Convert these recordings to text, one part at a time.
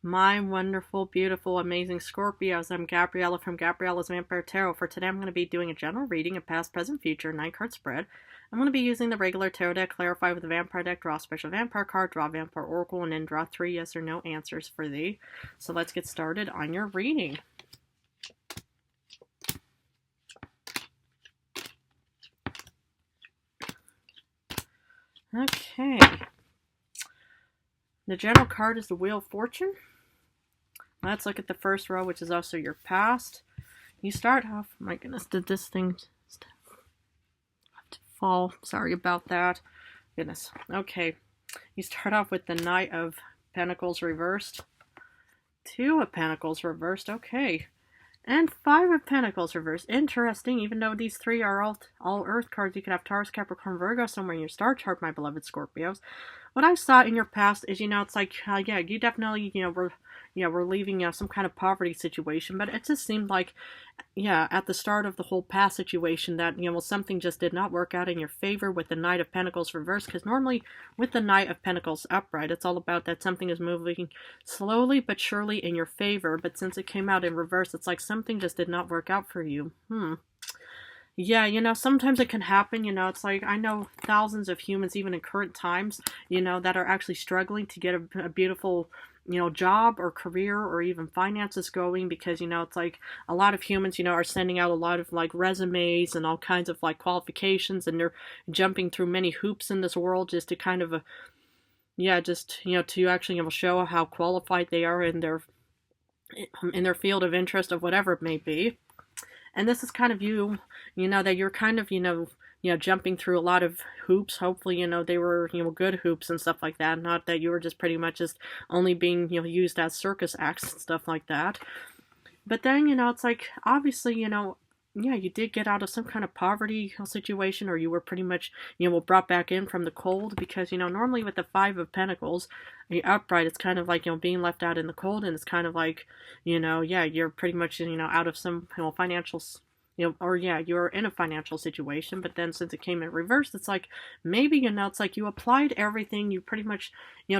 My wonderful, beautiful, amazing Scorpios. I'm Gabriella from Gabriella's Vampire Tarot. For today, I'm going to be doing a general reading of past, present, future, 9-card spread. I'm going to be using the regular tarot deck, clarify with the vampire deck, draw a special vampire card, draw vampire oracle, and then draw 3 yes or no answers for thee. So let's get started on your reading. Okay. The general card is the Wheel of Fortune. Let's look at the first row, which is also your past. You start off, my goodness, did this thing fall? Sorry about that. Goodness. Okay. You start off with the Knight of Pentacles reversed. 2 of Pentacles reversed. Okay. And 5 of Pentacles reversed. Interesting. Even though these 3 are all Earth cards, you could have Taurus, Capricorn, Virgo somewhere in your star chart, my beloved Scorpios. What I saw in your past is, it's like, yeah, you definitely, were leaving, some kind of poverty situation, but it just seemed like, yeah, at the start of the whole past situation that, something just did not work out in your favor with the Knight of Pentacles reversed, because normally with the Knight of Pentacles upright, it's all about that something is moving slowly but surely in your favor, but since it came out in reverse, it's like something just did not work out for you. Yeah, sometimes it can happen, it's like I know thousands of humans, even in current times, that are actually struggling to get a beautiful, job or career or even finances going because, it's like a lot of humans, are sending out a lot of like resumes and all kinds of like qualifications, and they're jumping through many hoops in this world just to kind of, to actually show how qualified they are in their field of interest of whatever it may be. And this is kind of that you're kind of, jumping through a lot of hoops. Hopefully, they were, good hoops and stuff like that. Not that you were just pretty much just only being, used as circus acts and stuff like that. But then, it's like, obviously, yeah, you did get out of some kind of poverty situation, or you were pretty much, brought back in from the cold, because, normally with the 5 of Pentacles, the upright, it's kind of like, being left out in the cold, and it's kind of like, yeah, you're pretty much, out of some, financial, or yeah, you're in a financial situation, but then since it came in reverse, it's like, maybe, it's like you applied everything, you pretty much,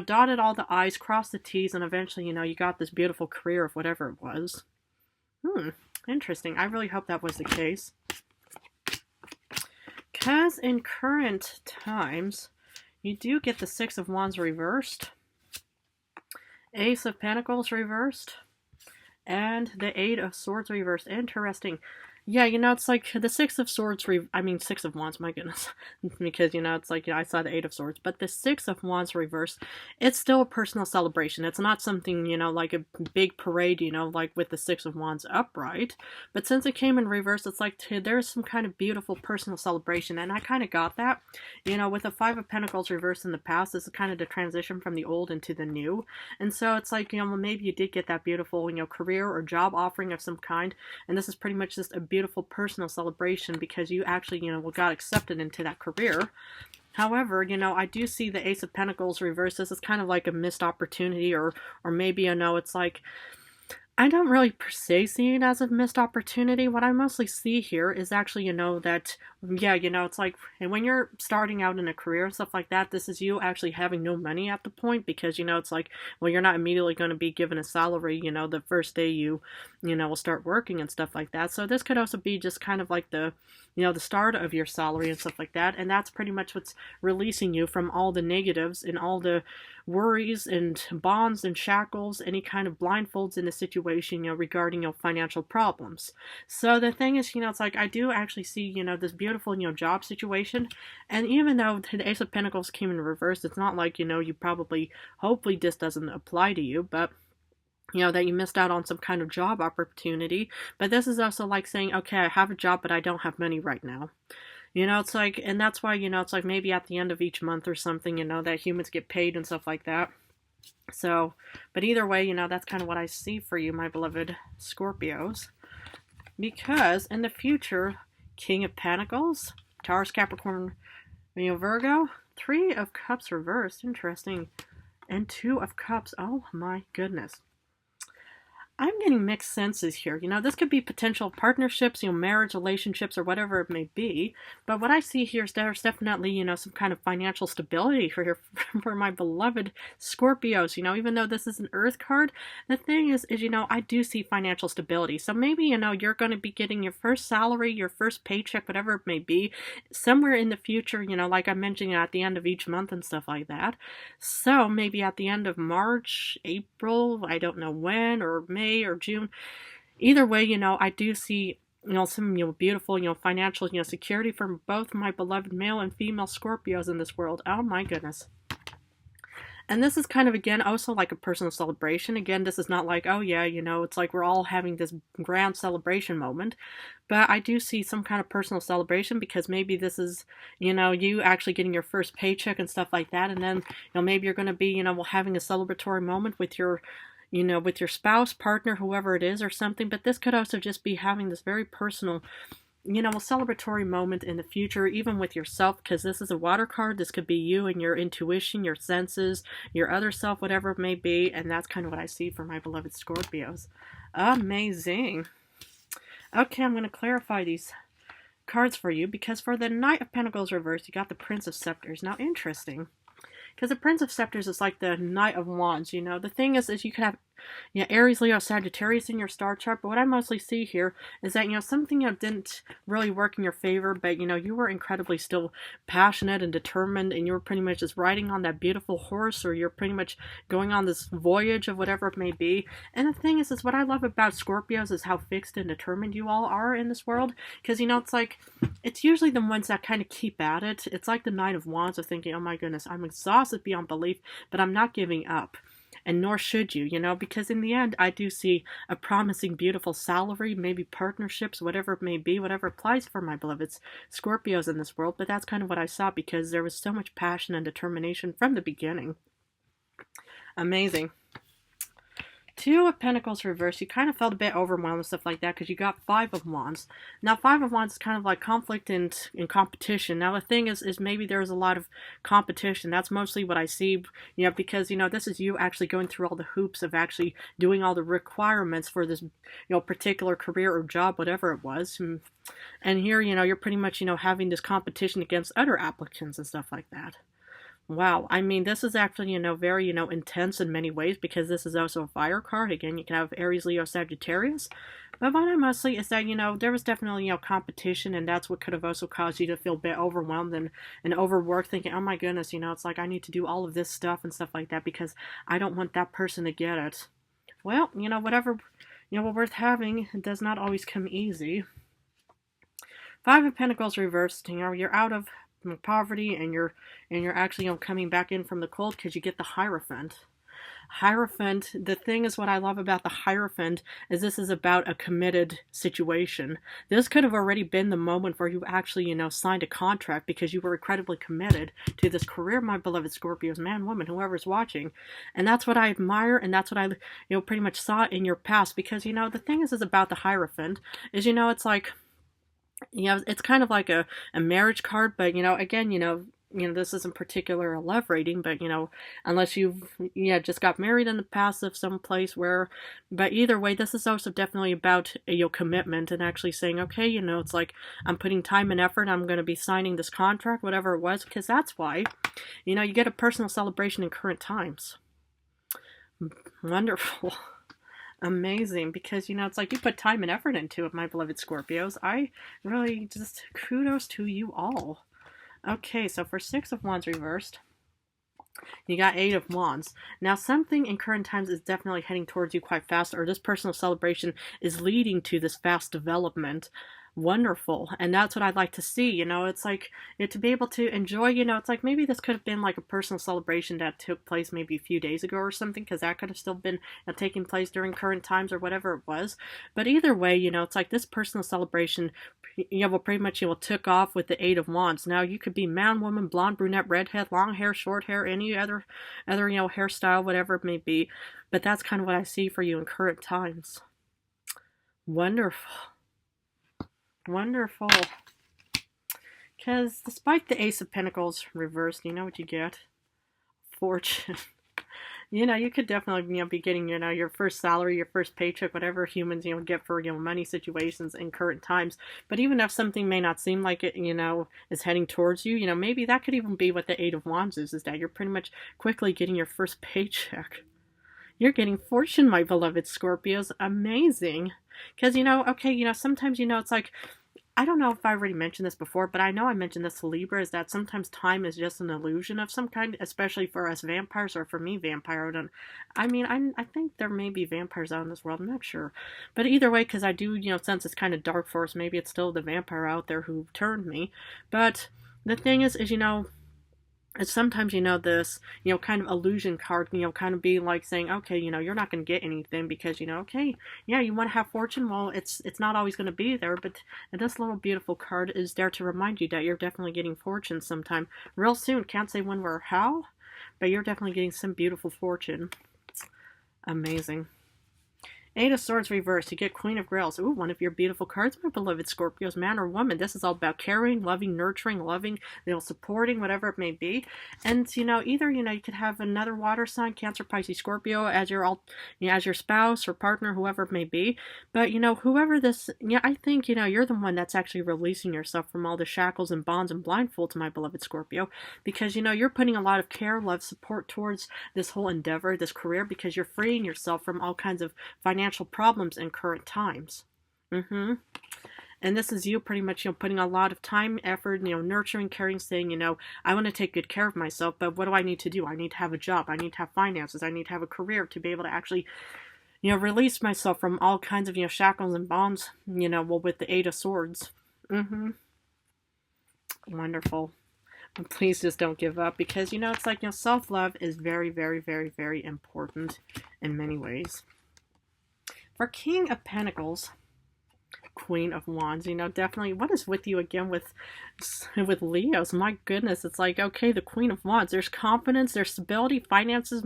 dotted all the I's, crossed the T's, and eventually, you got this beautiful career of whatever it was. Interesting. I really hope that was the case. Because in current times, you do get the 6 of Wands reversed, Ace of Pentacles reversed, and the 8 of Swords reversed. Interesting. Yeah, it's like the 6 of Swords, 6 of Wands, my goodness. Because, it's like, I saw the 8 of Swords. But the 6 of Wands reversed, it's still a personal celebration. It's not something, like a big parade, like with the 6 of Wands upright. But since it came in reverse, it's like there's some kind of beautiful personal celebration. And I kind of got that. With the 5 of Pentacles reversed in the past, this is kind of the transition from the old into the new. And so it's like, maybe you did get that beautiful, career or job offering of some kind. And this is pretty much just a beautiful personal celebration because you actually, got accepted into that career. However, I do see the Ace of Pentacles reversed. This is kind of like a missed opportunity, or maybe, it's like, I don't really per se see it as a missed opportunity. What I mostly see here is actually, that, yeah, it's like, and when you're starting out in a career and stuff like that, this is you actually having no money at the point because, it's like, well, you're not immediately going to be given a salary, the first day you will start working and stuff like that. So this could also be just kind of like the, the start of your salary and stuff like that. And that's pretty much what's releasing you from all the negatives and all the worries and bonds and shackles, any kind of blindfolds in the situation, regarding your financial problems. So the thing is, it's like I do actually see, this beautiful, job situation. And even though the Ace of Pentacles came in reverse, it's not like, you probably, hopefully this doesn't apply to you, but that you missed out on some kind of job opportunity. But this is also like saying, okay, I have a job, but I don't have money right now. It's like, and that's why, it's like maybe at the end of each month or something, that humans get paid and stuff like that. So, but either way, that's kind of what I see for you, my beloved Scorpios. Because in the future, King of Pentacles, Taurus, Capricorn, Virgo, 3 of Cups reversed, interesting, and 2 of Cups, oh my goodness. I'm getting mixed senses here. This could be potential partnerships, marriage, relationships, or whatever it may be. But what I see here is there's definitely, some kind of financial stability for my beloved Scorpios. Even though this is an Earth card, the thing is, I do see financial stability. So maybe, you're going to be getting your first salary, your first paycheck, whatever it may be, somewhere in the future, like I mentioned, at the end of each month and stuff like that. So maybe at the end of March, April, I don't know when, or May or June. Either way, I do see, some, beautiful, financial, security from both my beloved male and female Scorpios in this world. Oh my goodness. And this is kind of, again, also like a personal celebration. Again, this is not like, oh yeah, it's like we're all having this grand celebration moment. But I do see some kind of personal celebration because maybe this is, you actually getting your first paycheck and stuff like that. And then, maybe you're going to be, having a celebratory moment with your with your spouse, partner, whoever it is or something. But this could also just be having this very personal, a celebratory moment in the future, even with yourself, because this is a water card. This could be you and your intuition, your senses, your other self, whatever it may be. And that's kind of what I see for my beloved Scorpios. Amazing. Okay, I'm going to clarify these cards for you because for the Knight of Pentacles reversed, you got the Prince of Scepters. Now, interesting. Because the Prince of Scepters is like the Knight of Wands, The thing is you could have, Aries, Leo, Sagittarius in your star chart. But what I mostly see here is that, something, didn't really work in your favor. But, you were incredibly still passionate and determined. And you were pretty much just riding on that beautiful horse. Or you're pretty much going on this voyage of whatever it may be. And the thing is what I love about Scorpios is how fixed and determined you all are in this world. Because, it's like, it's usually the ones that kind of keep at it. It's like the Knight of Wands of thinking, oh my goodness, I'm exhausted beyond belief. But I'm not giving up. And nor should you, because in the end, I do see a promising, beautiful salary, maybe partnerships, whatever it may be, whatever applies for my beloved Scorpios in this world. But that's kind of what I saw because there was so much passion and determination from the beginning. Amazing. Two of Pentacles reversed, you kind of felt a bit overwhelmed and stuff like that because you got Five of Wands. Now, Five of Wands is kind of like conflict and competition. Now, the thing is maybe there's a lot of competition. That's mostly what I see, because, this is you actually going through all the hoops of actually doing all the requirements for this, particular career or job, whatever it was. And here, you're pretty much, having this competition against other applicants and stuff like that. Wow, I mean, this is actually, very, intense in many ways because this is also a fire card. Again, you can have Aries, Leo, Sagittarius. But what I mostly is that, there was definitely, competition, and that's what could have also caused you to feel a bit overwhelmed and overworked, thinking, oh my goodness, it's like I need to do all of this stuff and stuff like that because I don't want that person to get it. Well, whatever, what worth having does not always come easy. Five of Pentacles reversed, you're out of poverty and you're actually coming back in from the cold because you get the Hierophant. Hierophant, the thing is what I love about the Hierophant is this is about a committed situation. This could have already been the moment where you actually, signed a contract because you were incredibly committed to this career, my beloved Scorpios, man, woman, whoever's watching. And that's what I admire, and that's what I, pretty much saw in your past because, the thing is about the Hierophant is, it's like, it's kind of like a marriage card, but, again, this isn't particular a love rating, but, unless you've, just got married in the past of some place where, but either way, this is also definitely about, commitment and actually saying, okay, it's like, I'm putting time and effort, I'm going to be signing this contract, whatever it was, because that's why, you get a personal celebration in current times. Wonderful. Amazing, because it's like you put time and effort into it, my beloved Scorpios. I really just kudos to you all. Okay, so for Six of Wands reversed, you got Eight of Wands. Now, something in current times is definitely heading towards you quite fast, or this personal celebration is leading to this fast development. Wonderful. And that's what I'd like to see. It's like to be able to enjoy, it's like maybe this could have been like a personal celebration that took place maybe a few days ago or something, because that could have still been taking place during current times or whatever it was. But either way, it's like this personal celebration, well, pretty much, took off with the Eight of Wands. Now, you could be man, woman, blonde, brunette, redhead, long hair, short hair, any other, hairstyle, whatever it may be. But that's kind of what I see for you in current times. Wonderful. Wonderful. Because despite the Ace of Pentacles reversed, you know what you get? Fortune. You could definitely, be getting, your first salary, your first paycheck, whatever humans, get for, money situations in current times. But even if something may not seem like it, is heading towards you, maybe that could even be what the Eight of Wands is that you're pretty much quickly getting your first paycheck. You're getting fortune, my beloved Scorpios. Amazing. Because, okay, sometimes, it's like, I don't know if I already mentioned this before, but I know I mentioned this to Libra, is that sometimes time is just an illusion of some kind, especially for us vampires, or for me, vampire. I think there may be vampires out in this world, I'm not sure. But either way, because I do, sense it's kind of dark force, maybe it's still the vampire out there who turned me. But the thing is, and sometimes, this, kind of illusion card, kind of be like saying, okay, you're not going to get anything because, okay, yeah, you want to have fortune. Well, it's not always going to be there, but this little beautiful card is there to remind you that you're definitely getting fortune sometime real soon. Can't say when or how, but you're definitely getting some beautiful fortune. Amazing. Eight of Swords reversed. You get Queen of Grails. Ooh, one of your beautiful cards, my beloved Scorpios, man or woman. This is all about caring, loving, nurturing, loving, supporting, whatever it may be. And, either, you could have another water sign, Cancer, Pisces, Scorpio, as your spouse or partner, whoever it may be. But, whoever this, I think, you're the one that's actually releasing yourself from all the shackles and bonds and blindfolds, my beloved Scorpio. Because, you're putting a lot of care, love, support towards this whole endeavor, this career, because you're freeing yourself from all kinds of financial problems in current times. And this is you pretty much, putting a lot of time, effort, nurturing, caring, saying, I want to take good care of myself, but what do I need to do? I need to have a job. I need to have finances. I need to have a career to be able to actually, release myself from all kinds of, shackles and bonds, with the Eight of Swords. Wonderful. And please just don't give up because, it's like, self-love is very, very, very, very important in many ways. For King of Pentacles, Queen of Wands, definitely, what is with you again with Leos? My goodness, it's like, okay, the Queen of Wands, there's confidence, there's stability, finances,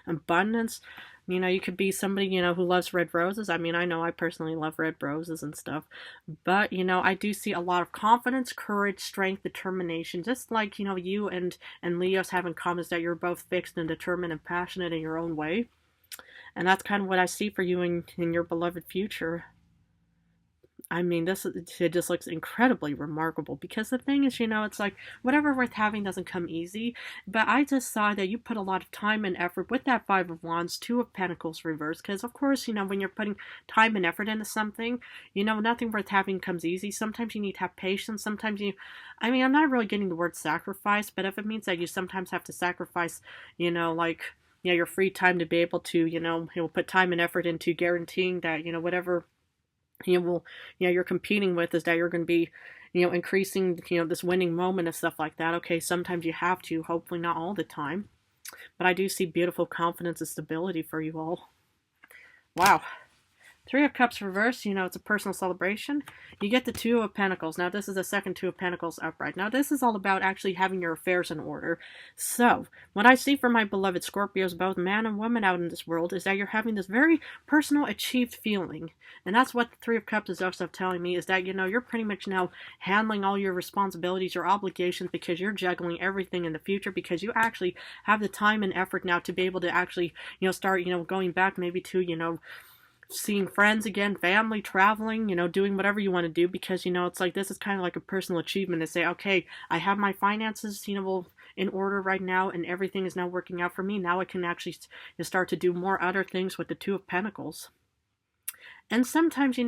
abundance. You could be somebody, who loves red roses. I know I personally love red roses and stuff. But, I do see a lot of confidence, courage, strength, determination. Just like, you and Leos have in common is that you're both fixed and determined and passionate in your own way. And that's kind of what I see for you in your beloved future. It just looks incredibly remarkable because the thing is, it's like whatever worth having doesn't come easy. But I just saw that you put a lot of time and effort with that Five of Wands, Two of Pentacles reversed. Because, of course, when you're putting time and effort into something, nothing worth having comes easy. Sometimes you need to have patience. Sometimes I'm not really getting the word sacrifice, but if it means that you sometimes have to sacrifice, your free time to be able to, put time and effort into guaranteeing that, whatever, you're competing with is that you're going to be, increasing, this winning moment and stuff like that. Okay, sometimes you have to, hopefully not all the time. But I do see beautiful confidence and stability for you all. Wow. Three of Cups reversed, it's a personal celebration. You get the Two of Pentacles. Now, this is the second Two of Pentacles upright. Now, this is all about actually having your affairs in order. So, what I see for my beloved Scorpios, both man and woman out in this world, is that you're having this very personal, achieved feeling. And that's what the Three of Cups is also telling me, is that, you're pretty much now handling all your responsibilities, your obligations, because you're juggling everything in the future, because you actually have the time and effort now to be able to actually, start, going back maybe to, seeing friends again, family, traveling, doing whatever you want to do, because, it's like, this is kind of like a personal achievement to say, okay, I have my finances, in order right now, and everything is now working out for me. Now I can actually start to do more other things with the Two of Pentacles. And sometimes, you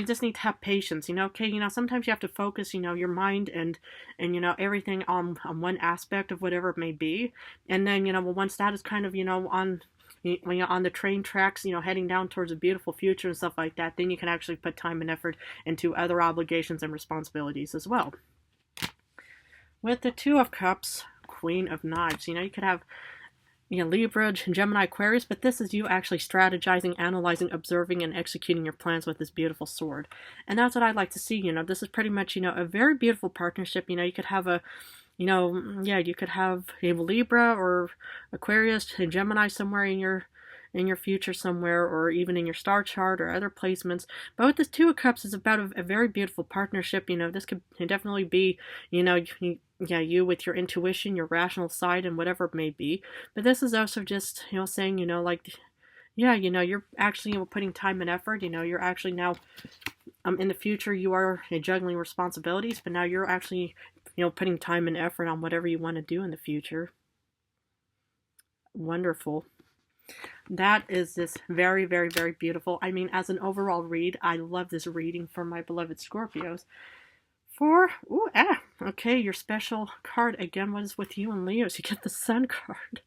just need to have patience, okay, sometimes you have to focus, your mind and everything on one aspect of whatever it may be. And then, once that is kind of, when you're on the train tracks, heading down towards a beautiful future and stuff like that, then you can actually put time and effort into other obligations and responsibilities as well. With the Two of Cups, Queen of Knives, you could have, Libra, Gemini, Aquarius, but this is you actually strategizing, analyzing, observing, and executing your plans with this beautiful sword. And that's what I'd like to see, this is pretty much, a very beautiful partnership. You could have a you could have a Libra or Aquarius and Gemini somewhere in your future somewhere, or even in your star chart or other placements. But with this Two of Cups, is about a very beautiful partnership. This could definitely be, yeah, you with your intuition, your rational side, and whatever it may be. But this is also just, saying, like, yeah, you're actually, putting time and effort. You're actually now, in the future, you are juggling responsibilities, but now you're actually, putting time and effort on whatever you want to do in the future. Wonderful. That is just very, very, very beautiful. I mean, as an overall read, I love this reading for my beloved Scorpios. Okay, your special card again. What is with you and Leos? You get the Sun card.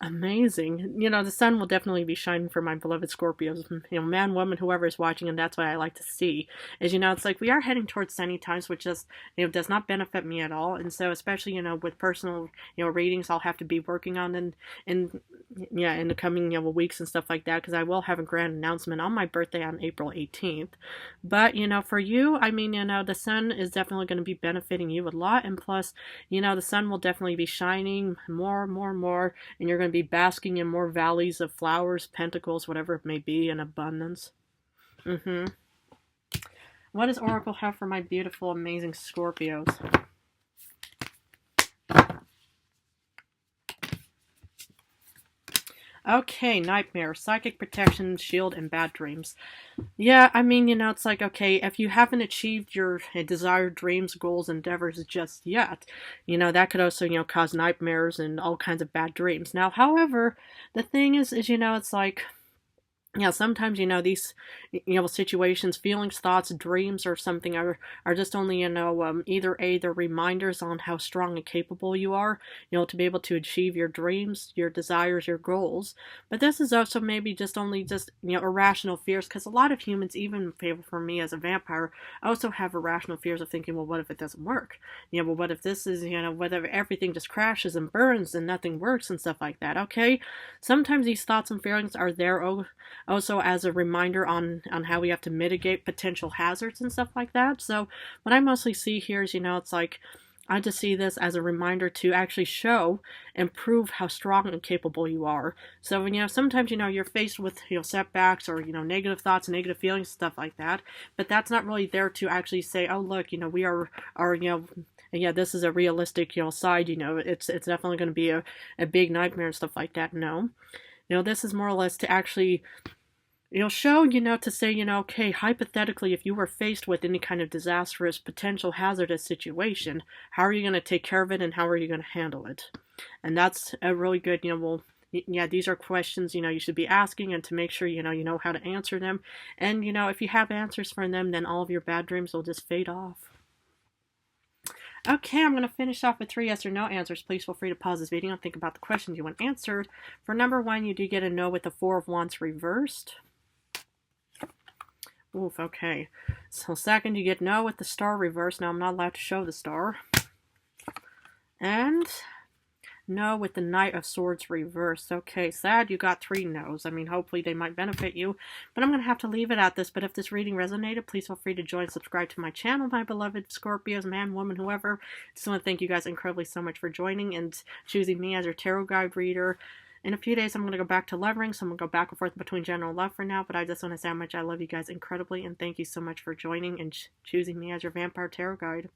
Amazing. The sun will definitely be shining for my beloved Scorpios. Man, woman, whoever is watching, and that's what I like to see. Is, it's like we are heading towards sunny times, which just, does not benefit me at all. And so, especially, with personal, readings, I'll have to be working on in the coming, weeks and stuff like that, because I will have a grand announcement on my birthday on April 18th. But, for you, I mean, the sun is definitely going to be benefiting you a lot. And plus, the sun will definitely be shining more, and you're going to be basking in more valleys of flowers, pentacles, whatever it may be, in abundance. What does Oracle have for my beautiful, amazing Scorpios? Okay, nightmare, psychic protection, shield, and bad dreams. Yeah, I mean, it's like, okay, if you haven't achieved your desired dreams, goals, endeavors just yet, that could also, cause nightmares and all kinds of bad dreams. Now, however, the thing is, it's like, sometimes, these, situations, feelings, thoughts, dreams, or something are just only, either they're reminders on how strong and capable you are, to be able to achieve your dreams, your desires, your goals. But this is also maybe just irrational fears, because a lot of humans, even for me as a vampire, also have irrational fears of thinking, well, what if it doesn't work? Well, what if this is, what if everything just crashes and burns and nothing works and stuff like that, okay? Sometimes these thoughts and feelings are there also as a reminder on how we have to mitigate potential hazards and stuff like that. So what I mostly see here is, it's like, I just see this as a reminder to actually show and prove how strong and capable you are. So when, sometimes, you're faced with, setbacks or, negative thoughts, negative feelings, stuff like that. But that's not really there to actually say, oh, look, we are yeah, this is a realistic, side, it's definitely going to be a big nightmare and stuff like that. No. This is more or less to actually, show, to say, okay, hypothetically, if you were faced with any kind of disastrous, potential hazardous situation, how are you going to take care of it and how are you going to handle it? And that's a really good, these are questions, you should be asking, and to make sure, you know how to answer them. And, if you have answers for them, then all of your bad dreams will just fade off. Okay, I'm going to finish off with 3 yes or no answers. Please feel free to pause this video and think about the questions you want answered. For number 1, you do get a no with the 4 of Wands reversed. Oof, okay. So second, you get no with the star reversed. Now, I'm not allowed to show the star. And no with the Knight of Swords reversed. Okay, sad you got 3 no's. I mean, hopefully they might benefit you. But I'm going to have to leave it at this. But if this reading resonated, please feel free to join and subscribe to my channel, my beloved Scorpios, man, woman, whoever. Just want to thank you guys incredibly so much for joining and choosing me as your tarot guide reader. In a few days, I'm going to go back to lovering, so I'm going to go back and forth between general love for now. But I just want to say how much I love you guys incredibly. And thank you so much for joining and choosing me as your vampire tarot guide.